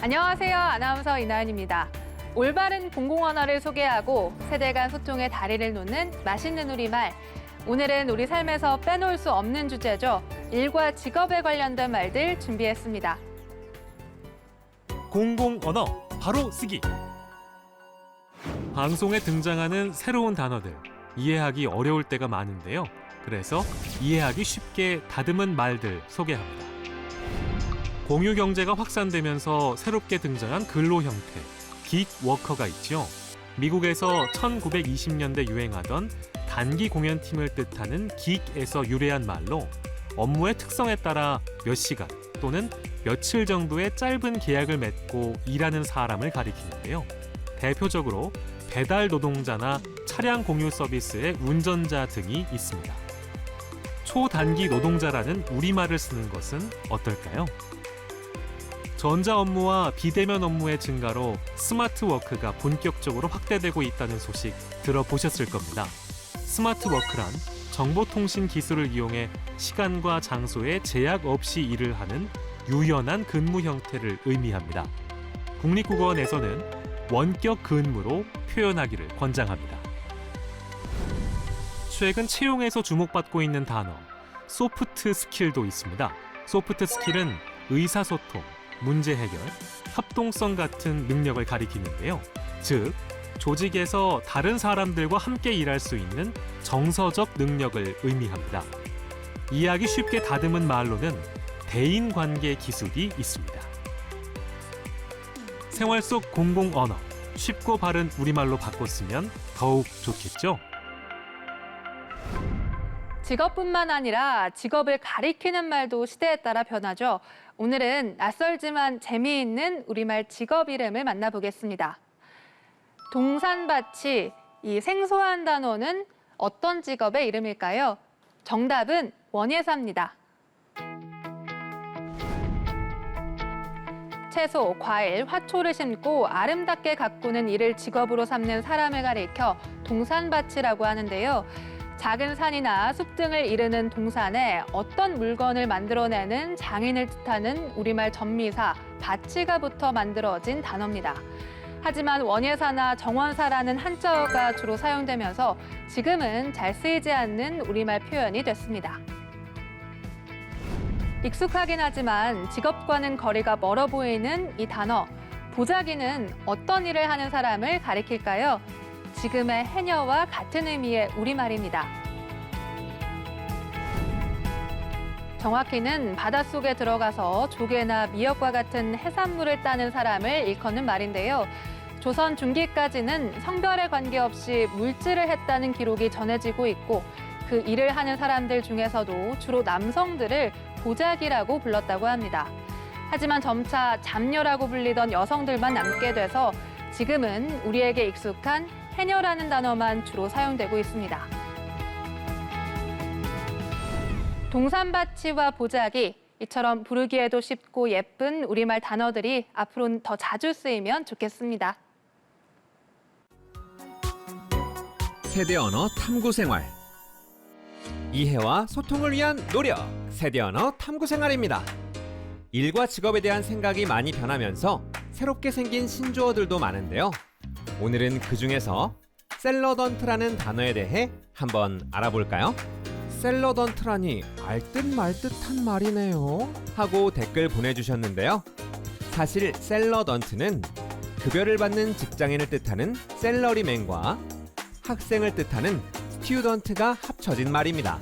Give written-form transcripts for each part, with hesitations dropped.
안녕하세요. 아나운서 이나은입니다. 올바른 공공언어를 소개하고 세대 간 소통의 다리를 놓는 맛있는 우리말. 오늘은 우리 삶에서 빼놓을 수 없는 주제죠. 일과 직업에 관련된 말들 준비했습니다. 공공언어 바로 쓰기. 방송에 등장하는 새로운 단어들, 이해하기 어려울 때가 많은데요. 그래서 이해하기 쉽게 다듬은 말들 소개합니다. 공유 경제가 확산되면서 새롭게 등장한 근로 형태, 긱워커가 있죠. 미국에서 1920년대 유행하던 단기 공연팀을 뜻하는 긱에서 유래한 말로 업무의 특성에 따라 몇 시간 또는 며칠 정도의 짧은 계약을 맺고 일하는 사람을 가리키는데요. 대표적으로 배달 노동자나 차량 공유 서비스의 운전자 등이 있습니다. 초단기 노동자라는 우리말을 쓰는 것은 어떨까요? 전자 업무와 비대면 업무의 증가로 스마트 워크가 본격적으로 확대되고 있다는 소식 들어보셨을 겁니다. 스마트 워크란 정보통신 기술을 이용해 시간과 장소에 제약 없이 일을 하는 유연한 근무 형태를 의미합니다. 국립국어원에서는 원격 근무로 표현하기를 권장합니다. 최근 채용에서 주목받고 있는 단어, 소프트 스킬도 있습니다. 소프트 스킬은 의사소통, 문제 해결, 협동성 같은 능력을 가리키는데요. 즉, 조직에서 다른 사람들과 함께 일할 수 있는 정서적 능력을 의미합니다. 이해하기 쉽게 다듬은 말로는 대인관계 기술이 있습니다. 생활 속 공공언어, 쉽고 바른 우리말로 바꿨으면 더욱 좋겠죠? 직업뿐만 아니라 직업을 가리키는 말도 시대에 따라 변하죠. 오늘은 낯설지만 재미있는 우리말 직업 이름을 만나보겠습니다. 동산밭이, 이 생소한 단어는 어떤 직업의 이름일까요? 정답은 원예사입니다. 채소, 과일, 화초를 심고 아름답게 가꾸는 일을 직업으로 삼는 사람을 가리켜 동산밭이라고 하는데요. 작은 산이나 숲 등을 이르는 동산에 어떤 물건을 만들어내는 장인을 뜻하는 우리말 전미사, 밭이가 붙어 만들어진 단어입니다. 하지만 원예사나 정원사라는 한자어가 주로 사용되면서 지금은 잘 쓰이지 않는 우리말 표현이 됐습니다. 익숙하긴 하지만 직업과는 거리가 멀어 보이는 이 단어, 보자기는 어떤 일을 하는 사람을 가리킬까요? 지금의 해녀와 같은 의미의 우리말입니다. 정확히는 바닷속에 들어가서 조개나 미역과 같은 해산물을 따는 사람을 일컫는 말인데요. 조선 중기까지는 성별에 관계없이 물질을 했다는 기록이 전해지고 있고 그 일을 하는 사람들 중에서도 주로 남성들을 보자기라고 불렀다고 합니다. 하지만 점차 잡녀라고 불리던 여성들만 남게 돼서 지금은 우리에게 익숙한 해녀라는 단어만 주로 사용되고 있습니다. 동산밭이와 보자기, 이처럼 부르기에도 쉽고 예쁜 우리말 단어들이 앞으로는 더 자주 쓰이면 좋겠습니다. 세대 언어 탐구 생활. 이해와 소통을 위한 노력, 세대 언어 탐구 생활입니다. 일과 직업에 대한 생각이 많이 변하면서 새롭게 생긴 신조어들도 많은데요. 오늘은 그중에서 셀러던트라는 단어에 대해 한번 알아볼까요? 셀러던트라니 알듯 말듯한 말이네요 하고 댓글 보내주셨는데요. 사실 셀러던트는 급여를 받는 직장인을 뜻하는 셀러리맨과 학생을 뜻하는 스튜던트가 합쳐진 말입니다.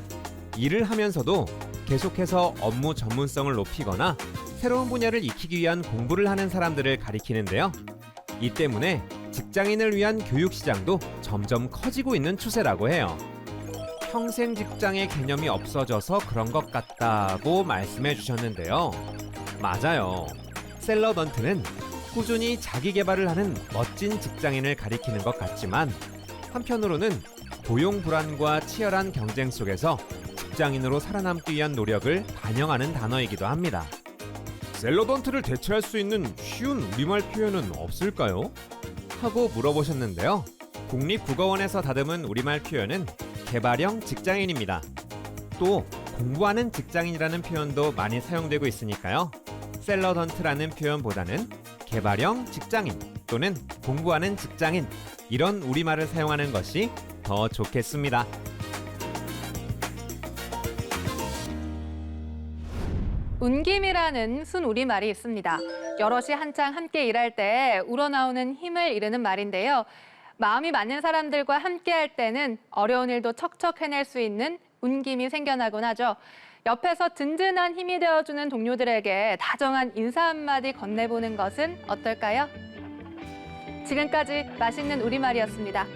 일을 하면서도 계속해서 업무 전문성을 높이거나 새로운 분야를 익히기 위한 공부를 하는 사람들을 가리키는데요. 이 때문에 직장인을 위한 교육 시장도 점점 커지고 있는 추세라고 해요. 평생 직장의 개념이 없어져서 그런 것 같다고 말씀해 주셨는데요. 맞아요. 셀러던트는 꾸준히 자기 개발을 하는 멋진 직장인을 가리키는 것 같지만 한편으로는 고용 불안과 치열한 경쟁 속에서 직장인으로 살아남기 위한 노력을 반영하는 단어이기도 합니다. 셀러던트를 대체할 수 있는 쉬운 우리말 표현은 없을까요? 하고 물어보셨는데요. 국립국어원에서 다듬은 우리말 표현은 개발형 직장인입니다. 또 공부하는 직장인이라는 표현도 많이 사용되고 있으니까요. 셀러던트라는 표현보다는 개발형 직장인 또는 공부하는 직장인 이런 우리말을 사용하는 것이 더 좋겠습니다. 운김이라는 순우리말이 있습니다. 여럿이 한창 함께 일할 때 우러나오는 힘을 이르는 말인데요. 마음이 맞는 사람들과 함께 할 때는 어려운 일도 척척 해낼 수 있는 운김이 생겨나곤 하죠. 옆에서 든든한 힘이 되어주는 동료들에게 다정한 인사 한마디 건네보는 것은 어떨까요? 지금까지 맛있는 우리말이었습니다.